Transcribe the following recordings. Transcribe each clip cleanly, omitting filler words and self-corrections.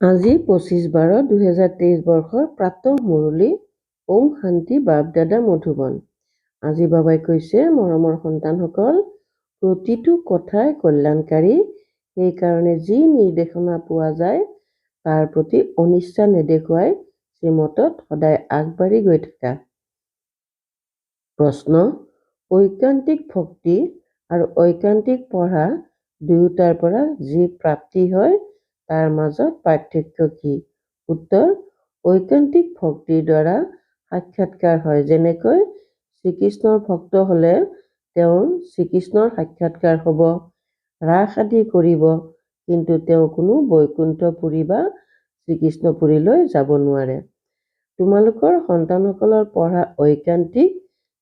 আজি 25/12/2023 বৰ্ষৰ প্ৰাতঃ মুৰলী। ওম শান্তি বাপ-দাদা মধুবন। আজি বাবাই কৈছে, মৰমৰ সন্তানসকল, প্ৰতিটো কথাই কল্যাণকাৰী। সেইকাৰণে যি নিৰ্দেশনা পোৱা যায় তাৰ প্ৰতি অনিচ্ছা নেদেখুৱাই শ্ৰীমতত সদায় আগবাঢ়ি গৈ থাকা। প্ৰশ্ন: ঐকান্তিক ভক্তি আৰু ঐকান্তিক পঢ়া দুয়োটাৰ পৰা যি প্ৰাপ্তি হয় তাৰ মাজত পাৰ্থক্য কি? উত্তৰ: ঐকান্তিক ভক্তিৰ দ্বাৰা সাক্ষাৎকাৰ হয়। যেনেকৈ শ্ৰীকৃষ্ণৰ ভক্ত হলে তেওঁৰ শ্ৰীকৃষ্ণৰ সাক্ষাৎকাৰ হ'ব, ৰাস আদি কৰিব, কিন্তু তেওঁ কোনো বৈকুণ্ঠপুৰী বা শ্ৰীকৃষ্ণপুৰীলৈ যাব নোৱাৰে। তোমালোকৰ সন্তানসকলৰ পঢ়া ঐকান্তিক,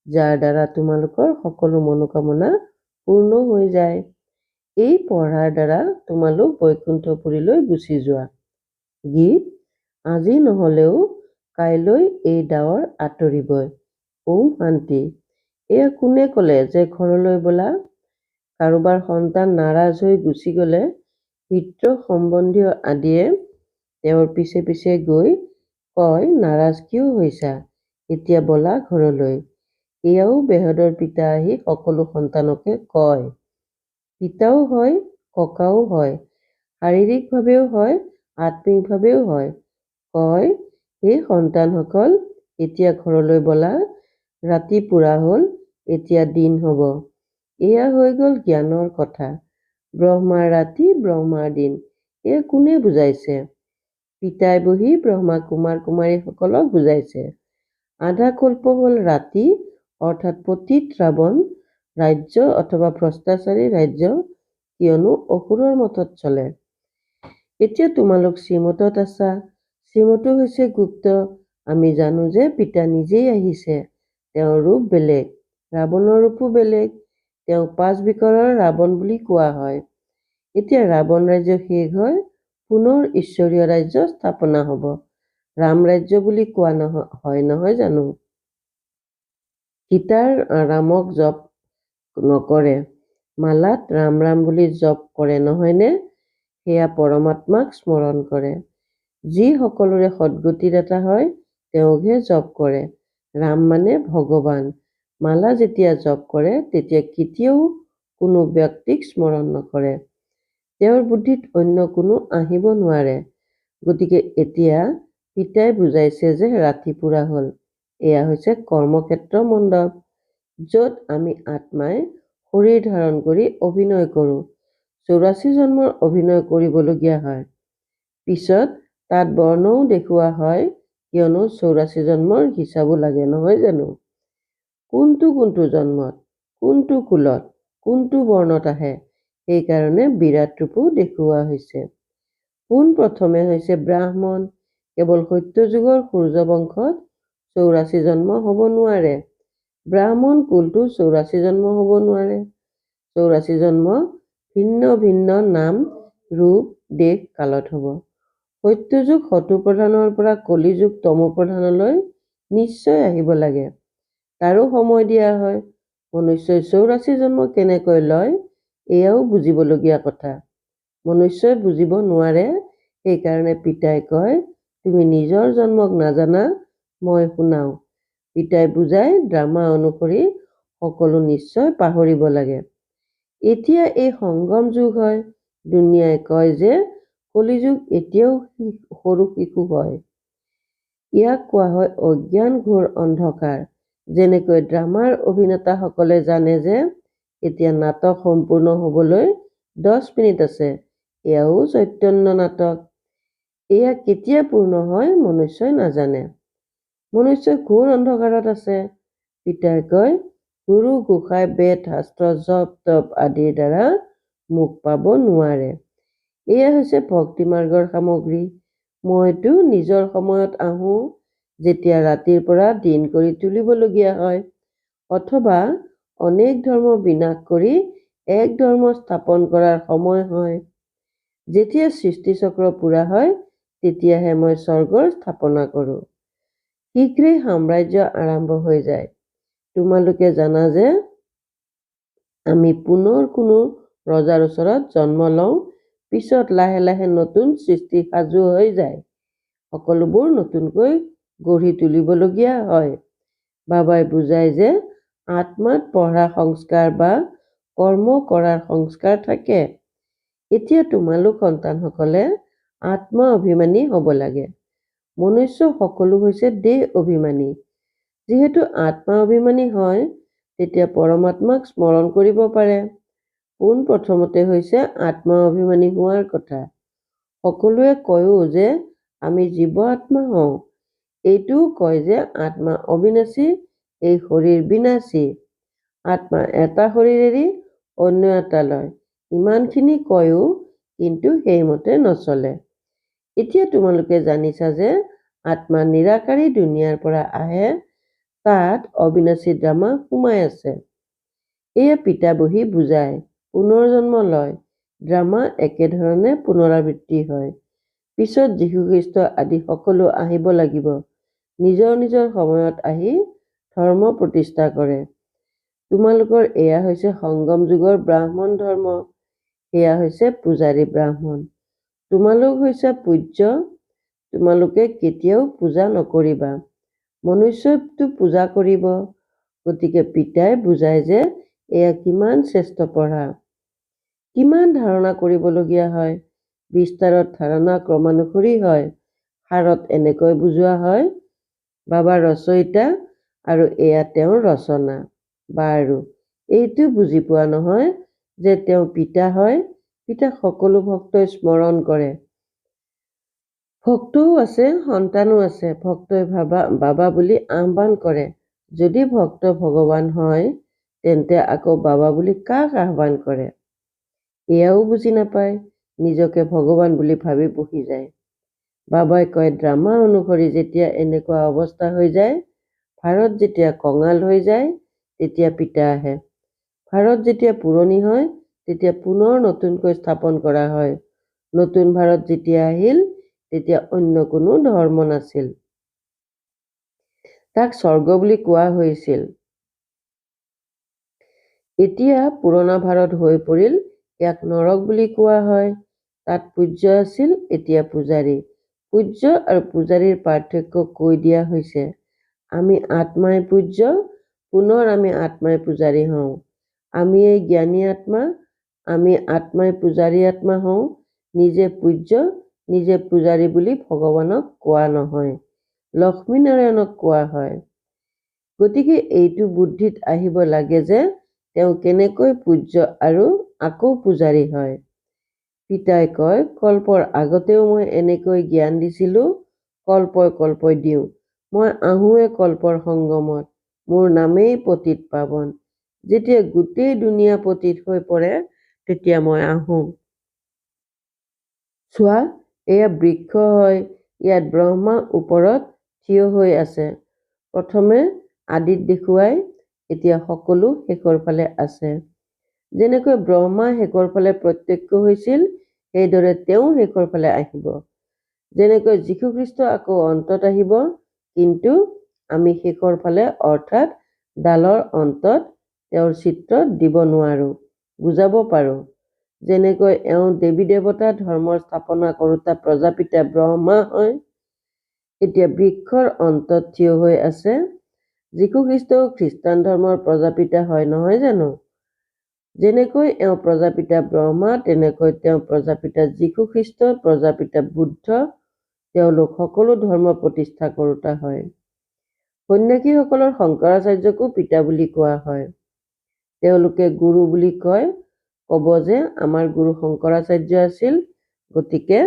যাৰ দ্বাৰা তোমালোকৰ সকলো মনোকামনা পূৰ্ণ হৈ যায়। এই পঢ়াৰ দ্বাৰা তোমালোক বৈকুণ্ঠপুৰীলৈ গুচি যোৱা। গীত: আজি নহলেও কাইলৈ এই ডাৱৰ আঁতৰিবই। ওম শান্তি। এয়া কোনে কলে যে ঘৰলৈ বলা? কাৰোবাৰ সন্তান নাৰাজ হৈ গুচি গলে পিতৃ সম্বন্ধীয় আদিয়ে তেওঁৰ পিছে পিছে গৈ কয়, নাৰাজ কিয় হৈছা? এতিয়া বলা ঘৰলৈ। এয়াও বেহদৰ পিতা আহি সকলো সন্তানকে কয়। পিতাও হয়, ককাও হয়, শাৰীৰিকভাৱেও হয়, আত্মিকভাৱেও হয়। কয়, হে সন্তানসকল, এতিয়া ঘৰলৈ বলা, ৰাতি পুৰা হ'ল, এতিয়া দিন হ'ব। এয়া হৈ গ'ল জ্ঞানৰ কথা। ব্ৰহ্মাৰ ৰাতি, ব্ৰহ্মাৰ দিন। এয়া কোনে বুজাইছে? পিতাই বহি ব্ৰহ্মা কুমাৰ কুমাৰীসকলক বুজাইছে। আধা কল্প হ'ল ৰাতি, অৰ্থাৎ পতিত ৰাৱণ ৰাজ্য অথবা ভ্ৰষ্টাচাৰী ৰাজ্য, কিয়নো অসুৰৰ মতত চলে। এতিয়া তোমালোক শ্ৰীমতত আছা। শ্ৰীমতো হৈছে গুপ্ত। আমি জানো যে পিতা নিজেই আহিছে। তেওঁৰ ৰূপ বেলেগ, ৰাৱণৰ ৰূপো বেলেগ। তেওঁক 5 বিকৰৰ ৰাৱণ বুলি কোৱা হয়। এতিয়া ৰাৱণ ৰাজ্য শেষ হয়, পুনৰ ঈশ্বৰীয় ৰাজ্য স্থাপনা হ'ব। ৰাম ৰাজ্য বুলি কোৱা হয় নহয় জানো? সীতাৰ ৰামক জপ নকৰে, মালাত ৰাম ৰাম বুলি জপ কৰে নহয়নে? সেয়া পৰমাত্মাক স্মৰণ কৰে। যি সকলোৰে সদ্গতিদাতা হয় তেওঁকহে জপ কৰে। ৰাম মানে ভগৱান। মালা যেতিয়া জপ কৰে তেতিয়া কেতিয়াও কোনো ব্যক্তিক স্মৰণ নকৰে। তেওঁৰ বুদ্ধিত অন্য কোনো আহিব নোৱাৰে। গতিকে এতিয়া পিতাই বুজাইছে যে ৰাতি পুৰা হ'ল। এয়া হৈছে কৰ্মক্ষেত্ৰ মণ্ডপ, য'ত আমি আত্মাই শৰীৰ ধাৰণ কৰি অভিনয় কৰোঁ। 84 জন্মৰ অভিনয় কৰিবলগীয়া হয়। পিছত তাত বৰ্ণও দেখুওৱা হয়, কিয়নো 84 জন্মৰ হিচাপো লাগে নহয় জানো? কোনটো জন্মত, কোনটো কুলত, কোনটো বৰ্ণত আহে, সেইকাৰণে বিৰাট ৰূপো দেখুওৱা হৈছে। পোন প্ৰথমে হৈছে ব্ৰাহ্মণ। কেৱল সত্যযুগৰ সূৰ্য বংশত 84 জন্ম হ'ব নোৱাৰে। ব্ৰাহ্মণ কুলটো 84 জন্ম হ'ব নোৱাৰে। 84 জন্ম ভিন্ন ভিন্ন নাম, ৰূপ, দেশ, কালত হ'ব। সত্যযুগ শতপ্ৰধানৰ পৰা কলিযুগ তমোপ্ৰধানলৈ নিশ্চয় আহিব লাগে। তাৰো সময় দিয়া হয়। মনুষ্যই 84 জন্ম কেনেকৈ লয়, এয়াও বুজিবলগীয়া কথা। মনুষ্যই বুজিব নোৱাৰে। সেইকাৰণে পিতাই কয়, তুমি নিজৰ জন্মক নাজানা, মই শুনাও। পিতাই বুজাই ড্ৰামা অনুসৰি সকলো নিশ্চয় পাহৰিব লাগে। এতিয়া এই সংগম যুগ হয়। দুনিয়াই কয় যে কলিযুগ এতিয়াও সৰু শিশু হয়। ইয়াক কোৱা হয় অজ্ঞান ঘোৰ অন্ধকাৰ। যেনেকৈ ড্ৰামাৰ অভিনেতাসকলে জানে যে এতিয়া নাটক সম্পূৰ্ণ হ'বলৈ 10 মিনিট আছে। এয়াও চৈতন্য নাটক। এয়া কেতিয়া পূৰ্ণ হয় মনুষ্যই নাজানে। মনুষ্য ঘোৰ অন্ধকাৰত আছে। পিতাই কয়, গুৰু গোসাঁই বেদ শাস্ত্ৰ জপ তপ আদিৰ দ্বাৰা মুখ পাব নোৱাৰে। এয়া হৈছে ভক্তি মাৰ্গৰ সামগ্ৰী। মইতো নিজৰ সময়ত আহোঁ, যেতিয়া ৰাতিৰ পৰা দিন কৰি তুলিবলগীয়া হয়, অথবা অনেক ধৰ্ম বিনাশ কৰি এক ধৰ্ম স্থাপন কৰাৰ সময় হয়। যেতিয়া সৃষ্টিচক্ৰ পুৰা হয়, তেতিয়াহে মই স্বৰ্গৰ স্থাপনা কৰোঁ। শীঘ্ৰেই সাম্ৰাজ্য আৰম্ভ হৈ যায়। তোমালোকে জানা যে আমি পুনৰ কোনো ৰজাৰ ওচৰত জন্ম লওঁ, পিছত লাহে লাহে নতুন সৃষ্টি সাজু হৈ যায়। সকলোবোৰ নতুনকৈ গঢ়ি তুলিবলগীয়া হয়। বাবাই বুজায় যে আত্মাত পঢ়া সংস্কাৰ বা কৰ্ম কৰাৰ সংস্কাৰ থাকে। এতিয়া তোমালোক সন্তানসকলে আত্মা অভিমানী হ'ব লাগে। মনুষ্য সকলো হৈছে দেহ অভিমানী। যিহেতু আত্মা অভিমানী হয়, তেতিয়া পৰমাত্মাক স্মৰণ কৰিব পাৰে। পোনপ্ৰথমতে হৈছে আত্মা অভিমানী হোৱাৰ কথা। সকলোৱে কয়ও যে আমি জীৱ আত্মা হওঁ। এইটোও কয় যে আত্মা অবিনাশী, এই শৰীৰ বিনাশী। আত্মা এটা শৰীৰ এৰি অন্য এটা লয়। ইমানখিনি কয়ও কিন্তু সেইমতে নচলে। এতিয়া তোমালোকে জানিছা যে আত্মা নিৰাকাৰী দুনিয়াৰ পৰা আহে, তাত অবিনাশী ড্ৰামা সোমাই আছে। এয়া পিতা বহি বুজায়। পুনৰ্জন্ম লয়। ড্ৰামা একেধৰণে পুনৰাবৃত্তি হয়। পিছত যীশুখ্ৰীষ্ট আদি সকলো আহিব লাগিব। নিজৰ নিজৰ সময়ত আহি ধৰ্ম প্ৰতিষ্ঠা কৰে। তোমালোকৰ এয়া হৈছে সংগম যুগৰ ব্ৰাহ্মণ ধৰ্ম। সেয়া হৈছে পূজাৰী ব্ৰাহ্মণ। তোমালোক হৈছে পূজ্য। তোমালোকে কেতিয়াও পূজা নকৰিবা। মনুষ্যটো পূজা কৰিব। গতিকে পিতাই বুজায় যে এয়া কিমান শ্ৰেষ্ঠ পঢ়া। কিমান ধাৰণা কৰিবলগীয়া হয়। বিস্তাৰত ধাৰণা ক্ৰমানুসৰি হয়। সাৰত এনেকৈ বুজোৱা হয়, বাবা ৰচয়িতা আৰু এয়া তেওঁৰ ৰচনা। বাৰু, এইটো বুজি পোৱা নহয় যে তেওঁ পিতা হয়। পিতাক সকলো ভক্তই স্মৰণ কৰে। ভক্তও আছে, সন্তানো আছে। ভক্তই বাবা বুলি আহ্বান কৰে। যদি ভক্ত ভগৱান হয়, তেন্তে আকৌ বাবা বুলি কাক আহ্বান কৰে? এয়াও বুজি নাপায়। নিজকে ভগৱান বুলি ভাবি বহি যায়। বাবাই কয়, ড্ৰামা অনুসৰি যেতিয়া এনেকুৱা অৱস্থা হৈ যায়, ভাৰত যেতিয়া কঙাল হৈ যায়, তেতিয়া পিতা আহে। ভাৰত যেতিয়া পুৰণি হয়, তেতিয়া পুনৰ নতুনকৈ স্থাপন কৰা হয়। নতুন ভাৰত যেতিয়া আহিল, তেতিয়া অন্য কোনো ধৰ্ম নাছিল। তাক স্বৰ্গ বুলি কোৱা হৈছিল। এতিয়া পুৰণা ভাৰত হৈ পৰিল, ইয়াক নৰক বুলি কোৱা হয়। তাত পূজ্য আছিল, এতিয়া পূজাৰী। পূজ্য আৰু পূজাৰীৰ পাৰ্থক্য কৈ দিয়া হৈছে। আমি আত্মাই পূজ্য, পুনৰ আমি আত্মাই পূজাৰী হওঁ। আমি এই জ্ঞানী আত্মা, আমি আত্মাই পূজাৰী আত্মা হওঁ। নিজে পূজ্য, নিজে পূজাৰী বুলি ভগৱানক কোৱা নহয়, লক্ষ্মীনাৰায়ণক কোৱা হয়। গতিকে এইটো বুদ্ধিত আহিব লাগে যে তেওঁ কেনেকৈ পূজ্য আৰু আকৌ পূজাৰী হয়। পিতাই কয়, কল্পৰ আগতেও মই এনেকৈ জ্ঞান দিছিলোঁ, কল্পই কল্পই দিওঁ। মই আহোঁৱে কল্পৰ সংগমত, মোৰ নামেই পতিত পাৱন। যেতিয়া গোটেই দুনিয়া পতিত হৈ পৰে, তেতিয়া মই আহোঁ। চোৱা, এয়া বৃক্ষ হয়। ইয়াত ব্ৰহ্মা ওপৰত থিয় হৈ আছে। প্ৰথমে আদিত দেখুৱাই, এতিয়া সকলো শেষৰ ফালে আছে। যেনেকৈ ব্ৰহ্মা শেষৰ ফালে প্ৰত্যক্ষ হৈছিল, সেইদৰে তেওঁ শেষৰ ফালে আহিব। যেনেকৈ যীশুখ্ৰীষ্ট আকৌ অন্তত আহিব, কিন্তু আমি শেষৰ ফালে অৰ্থাৎ ডালৰ অন্তত তেওঁৰ চিত্ৰ দিব নোৱাৰোঁ, বুজাব পাৰোঁ। যেনেকৈ এওঁ দেৱী দেৱতা ধৰ্মৰ স্থাপনা কৰোঁতা প্ৰজাপিতা ব্ৰহ্মা হয়, এতিয়া বৃক্ষৰ অন্তত থিয় হৈ আছে। যীশুখ্ৰীষ্টও খ্ৰীষ্টান ধৰ্মৰ প্ৰজাপিতা হয় নহয় জানো? যেনেকৈ এওঁ প্ৰজাপিতা ব্ৰহ্মা, তেনেকৈ তেওঁ প্ৰজাপিতা যীশুখ্ৰীষ্ট, প্ৰজাপিতা বুদ্ধ, তেওঁলোক সকলো ধৰ্ম প্ৰতিষ্ঠা কৰোঁতা হয়। সন্ন্যাসীসকলৰ শংকৰাচাৰ্যকো পিতা বুলি কোৱা হয়। তেওঁলোকে গুৰু বুলি কয়, ক'ব যে আমাৰ গুৰু শংকৰাচাৰ্য আছিল। গতিকে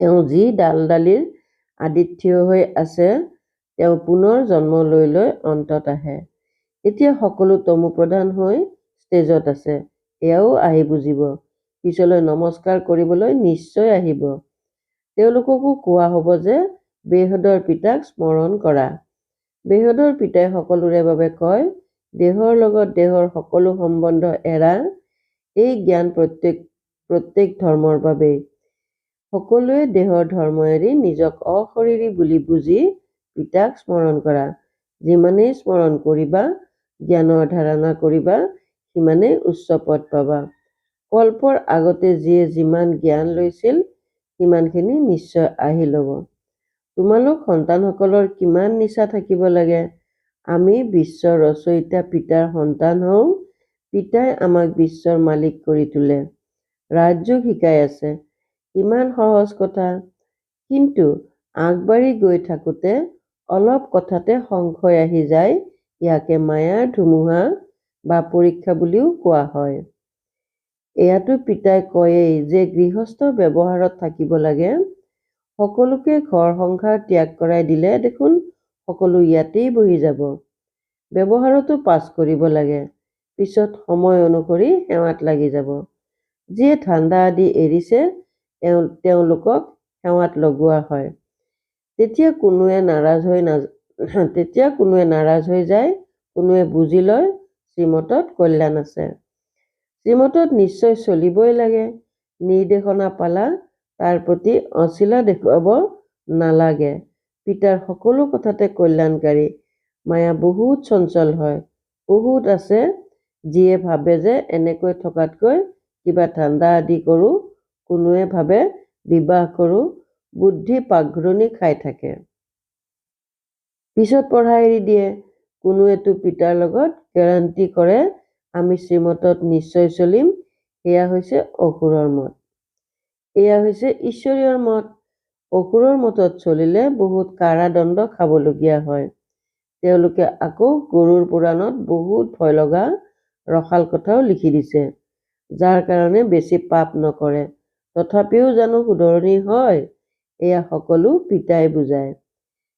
এওঁ যি ডাল-ডালিৰ আদিত থিয় হৈ আছে, তেওঁ পুনৰ জন্ম লৈ লৈ অন্তত আহে। এতিয়া সকলো তমু প্ৰধান হৈ ষ্টেজত আছে। এয়াও আহি বুজিব। পিছলৈ নমস্কাৰ কৰিবলৈ নিশ্চয় আহিব। তেওঁলোককো কোৱা হ'ব যে বেহদৰ পিতাক স্মৰণ কৰা। বেহদৰ পিতাই সকলোৰে বাবে কয়, দেহৰ লগত দেহৰ সকলো সম্বন্ধ এৰা। এই জ্ঞান প্ৰত্যেক ধৰ্মৰ বাবেই। সকলোৱে দেহৰ ধৰ্ম এৰি নিজক অশৰীৰী বুলি বুজি পিতাক স্মৰণ কৰা। যিমানেই স্মৰণ কৰিবা, জ্ঞানৰ ধাৰণা কৰিবা, সিমানেই উচ্চ পদ পাবা। কল্পৰ আগতে যিয়ে যিমান জ্ঞান লৈছিল সিমানখিনি নিশ্চয় আহি ল'ব। তোমালোক সন্তানসকলৰ কিমান নিচা থাকিব লাগে। আমি বিশ্বৰ ৰচয়িতা পিতাৰ সন্তান হওঁ। পিতাই আমাক বিশ্বৰ মালিক কৰি তোলে, ৰাজযোগ শিকাই আছে। ইমান সহজ কথা, কিন্তু আগবাঢ়ি গৈ থাকোঁতে অলপ কথাতে সংশয় আহি যায়। ইয়াকে মায়াৰ ধুমুহা বা পৰীক্ষা বুলিও কোৱা হয়। এয়াতো পিতাই কয়েই যে গৃহস্থ ব্যৱহাৰত থাকিব লাগে। সকলোকে ঘৰ সংসাৰ ত্যাগ কৰাই দিলে দেখোন সকলো ইয়াতেই বহি যাব। ব্যৱহাৰতো পাছ কৰিব লাগে, পিছত সময় অনুসৰি সেৱাত লাগি যাব। যিয়ে ধান্দা আদি এৰিছে তেওঁলোকক সেৱাত লগোৱা হয়। তেতিয়া কোনোৱে নাৰাজ হৈ যায়, কোনোৱে বুজি লয় শ্ৰীমতত কল্যাণ আছে। শ্ৰীমতত নিশ্চয় চলিবই লাগে। নিৰ্দেশনা পালা তাৰ প্ৰতি অচিলা দেখুৱাব নালাগে। পিতাৰ সকলো কথাতে কল্যাণকাৰী। মায়া বহুত চঞ্চল হয়, বহুত আছে যিয়ে ভাবে যে এনেকৈ থকাতকৈ কিবা ধান্দা আদি কৰোঁ, কোনোৱে ভাবে বিবাহ কৰোঁ, বুদ্ধি পাকঘূৰণি খাই থাকে। পিছত পঢ়া এৰি দিয়ে। কোনোৱেতো পিতাৰ লগত গেৰাণ্টি কৰে আমি শ্ৰীমতত নিশ্চয় চলিম। সেয়া হৈছে অসুৰৰ মত। এয়া হৈছে ঈশ্বৰীয়ৰ মত। অসুৰৰ মতত চলিলে বহুত কাৰাদণ্ড খাবলগীয়া হয়। তেওঁলোকে আকৌ গৰুড় পুৰাণত বহুত ভয় লগা ৰসাল কথাও লিখি দিছে, যাৰ কাৰণে বেছি পাপ নকৰে, তথাপিও জানো শুধৰণি হয়। এয়া সকলো পিতাই বুজায়।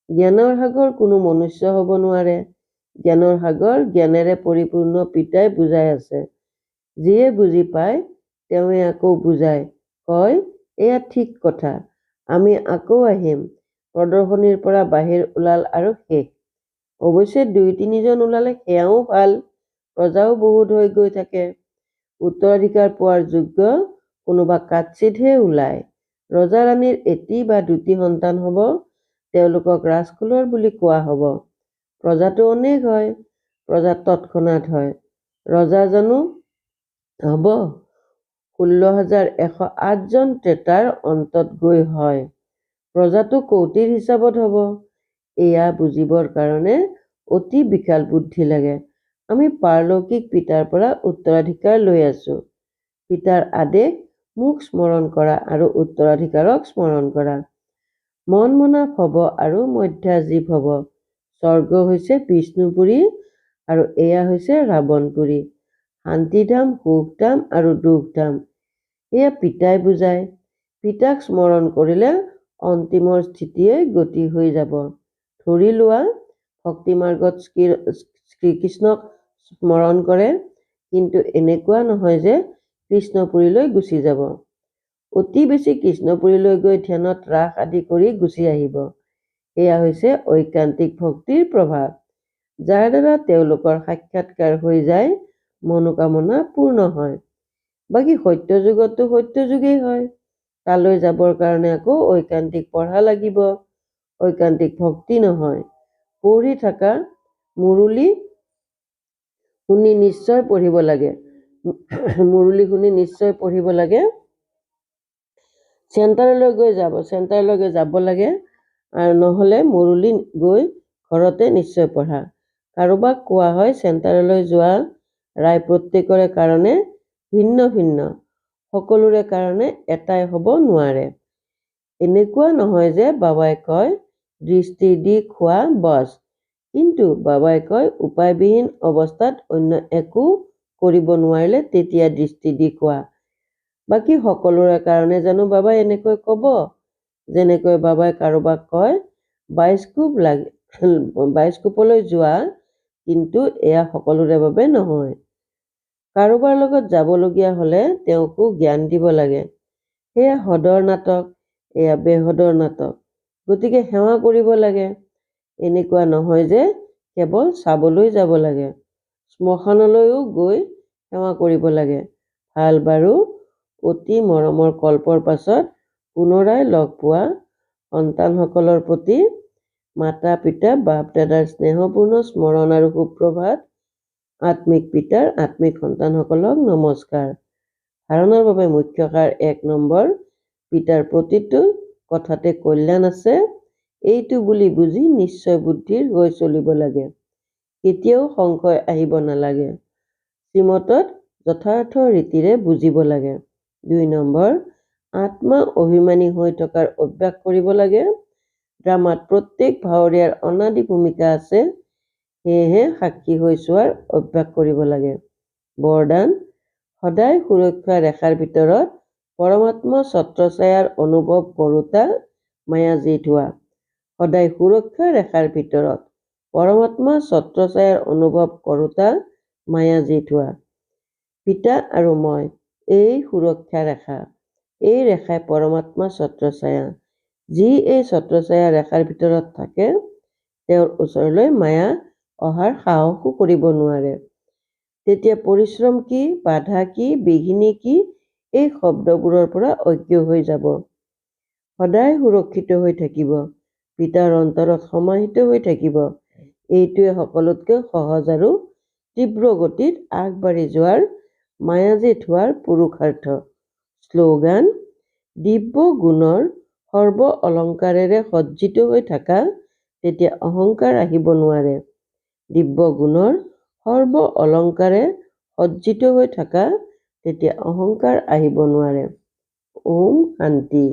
জ্ঞানৰ সাগৰ কোনো মনুষ্য হ'ব নোৱাৰে। জ্ঞানৰ সাগৰ জ্ঞানেৰে পৰিপূৰ্ণ পিতাই বুজাই আছে। যিয়ে বুজি পায় তেওঁৱে আকৌ বুজায়, কয় এয়া ঠিক কথা, আমি আকৌ আহিম। প্ৰদৰ্শনীৰ পৰা বাহিৰ ওলাল আৰু শেষ। অৱশ্যে 2-3জন ওলালে সেয়াও ভাল, প্ৰজাও বহুত হৈ গৈ থাকে। উত্তৰাধিকাৰ পোৱাৰ যোগ্য কোনোবা কাৎচিতহে ওলায়। ৰজা ৰাণীৰ এটি বা 2টি সন্তান হ'ব, তেওঁলোকক ৰাজকুলৰ বুলি কোৱা হ'ব। প্ৰজাটো অনেক হয়, প্ৰজা তৎক্ষণাৎ হয়। ৰজা জানো হ'ব? 16,108 জন ত্ৰেতাৰ অন্তত গৈ হয়। প্ৰজাটো কৌটিৰ হিচাপত হ'ব। এয়া বুজিবৰ কাৰণে অতি বিশাল বুদ্ধি লাগে। আমি পাৰলৌকিক পিতাৰ পৰা উত্তৰাধিকাৰ লৈ আছো। পিতাৰ আদেশ মোক স্মৰণ কৰা আৰু উত্তৰাধিকাৰক স্মৰণ কৰা। মন মনাপ হ'ব আৰু মধ্যাজীৱ হ'ব। স্বৰ্গ হৈছে বিষ্ণুপুৰী আৰু এয়া হৈছে ৰাৱণপুৰী। শান্তিধাম, সুখধাম আৰু দুখধাম। এয়া পিতাই বুজায়। পিতাক স্মৰণ কৰিলে অন্তিমৰ স্থিতিয়ে গতি হৈ যাব। ধৰি লোৱা ভক্তি মাৰ্গত শ্ৰীকৃষ্ণক স্মৰণ কৰে, কিন্তু এনেকুৱা নহয় যে কৃষ্ণপুৰীলৈ গুচি যাব। অতি বেছি কৃষ্ণপুৰীলৈ গৈ ধ্যানত ৰাস আদি কৰি গুচি আহিব। এয়া হৈছে ঐকান্তিক ভক্তিৰ প্ৰভাৱ, যাৰ দ্বাৰা তেওঁলোকৰ সাক্ষাৎকাৰ হৈ যায়, মনোকামনা পূৰ্ণ হয়। বাকী সত্যযুগতো সত্যযুগেই হয়। তালৈ যাবৰ কাৰণে আকৌ ঐকান্তিক পঢ়া লাগিব, ঐকান্তিক ভক্তি নহয়। পঢ়ি থকা মুৰুলি শুনি নিশ্চয় পঢ়িব লাগে। মুৰুলি শুনি নিশ্চয় পঢ়িব লাগে। চেণ্টাৰলৈ গৈ যাব লাগে, আৰু নহ'লে মুৰুলি গৈ ঘৰতে নিশ্চয় পঢ়া। কাৰোবাক কোৱা হয় চেণ্টাৰলৈ যোৱা ৰায় প্ৰত্যেকৰে কাৰণে ভিন্ন ভিন্ন, সকলোৰে কাৰণে এটাই হ'ব নোৱাৰে। এনেকুৱা নহয় যে বাবাই কয় দৃষ্টি দি খোৱা বছ, কিন্তু বাবাই কয় উপায়বিহীন অৱস্থাত অন্য একো কৰিব নোৱাৰিলে তেতিয়া দৃষ্টি দি খোৱা। বাকী সকলোৰে কাৰণে জানো বাবাই এনেকৈ ক'ব? যেনেকৈ বাবাই কাৰোবাক কয় বাইস্কোপলৈ যোৱা, কিন্তু এয়া সকলোৰে বাবে নহয়। কাৰোবাৰ লগত যাবলগীয়া হ'লে তেওঁকো জ্ঞান দিব লাগে। সেয়া সদৰ নাটক, এয়া বেহদৰ নাটক। গতিকে সেৱা কৰিব লাগে। এনেকুৱা নহয় যে কেৱল চাবলৈ যাব লাগে। শ্মশানলৈও গৈ সেৱা কৰিব লাগে। ভাল বাৰু, অতি মৰমৰ কল্পৰ পাছত পুনৰাই লগ পোৱা সন্তানসকলৰ প্ৰতি মাতা পিতা বাপ দাদাৰ স্নেহপূৰ্ণ স্মৰণ আৰু সুপ্ৰভাত। আত্মিক পিতাৰ আত্মিক সন্তানসকলক নমস্কাৰ। ধাৰণাৰ বাবে মুখ্য কাৰ 1 নম্বৰ, পিতাৰ প্ৰতিটো কথাতে কল্যাণ আছে, এইটো বুলি বুজি নিশ্চয় বুদ্ধিৰ হৈ চলিব লাগে। কেতিয়াও সংশয় আহিব নালাগে। শ্ৰীমতত যথাৰ্থ ৰীতিৰে বুজিব লাগে। 2 নম্বৰ, আত্মা অভিমানী হৈ থকাৰ অভ্যাস কৰিব লাগে। ড্ৰামাত প্ৰত্যেক ভাৱৰীয়াৰ অনাদি ভূমিকা আছে, সেয়েহে সাক্ষী হৈ চোৱাৰ অভ্যাস কৰিব লাগে। বৰদান, সদায় সুৰক্ষা ৰেখাৰ ভিতৰত পৰমাত্মা ছত্ৰছায়াৰ অনুভৱ কৰোঁতা মায়াজিত হোৱা। সদায় সুৰক্ষা ৰেখাৰ ভিতৰত পৰমাত্মা ছত্ৰছায়াৰ অনুভৱ কৰোঁতা মায়াজিত হোৱা। পিতা আৰু মই এই সুৰক্ষা ৰেখা। এই ৰেখাই পৰমাত্মা ছত্ৰছায়া। যি এই ছত্ৰছায়া ৰেখাৰ ভিতৰত থাকে, তেওঁৰ ওচৰলৈ মায়া অহাৰ সাহসো কৰিব নোৱাৰে। তেতিয়া পৰিশ্ৰম কি, বাধা কি, বিঘিনি কি, এই শব্দবোৰৰ পৰা অজ্ঞ হৈ যাব। সদায় সুৰক্ষিত হৈ থাকিব, পিতাৰ অন্তৰত সমাহিত হৈ থাকিব। এইটোৱে সকলোতকৈ সহজ আৰু তীব্ৰ গতিত আগবাঢ়ি যোৱাৰ, মায়াজিত হোৱাৰ পুৰুষাৰ্থ। শ্লোগান, দিব্য গুণৰ সৰ্ব অলংকাৰেৰে সজ্জিত হৈ থাকা, তেতিয়া অহংকাৰ আহিব নোৱাৰে। দিব্য গুণৰ সৰ্ব অলংকাৰে সজ্জিত হৈ থাকা, তেতিয়া অহংকাৰ আহিব নোৱাৰে। ওম শান্তি।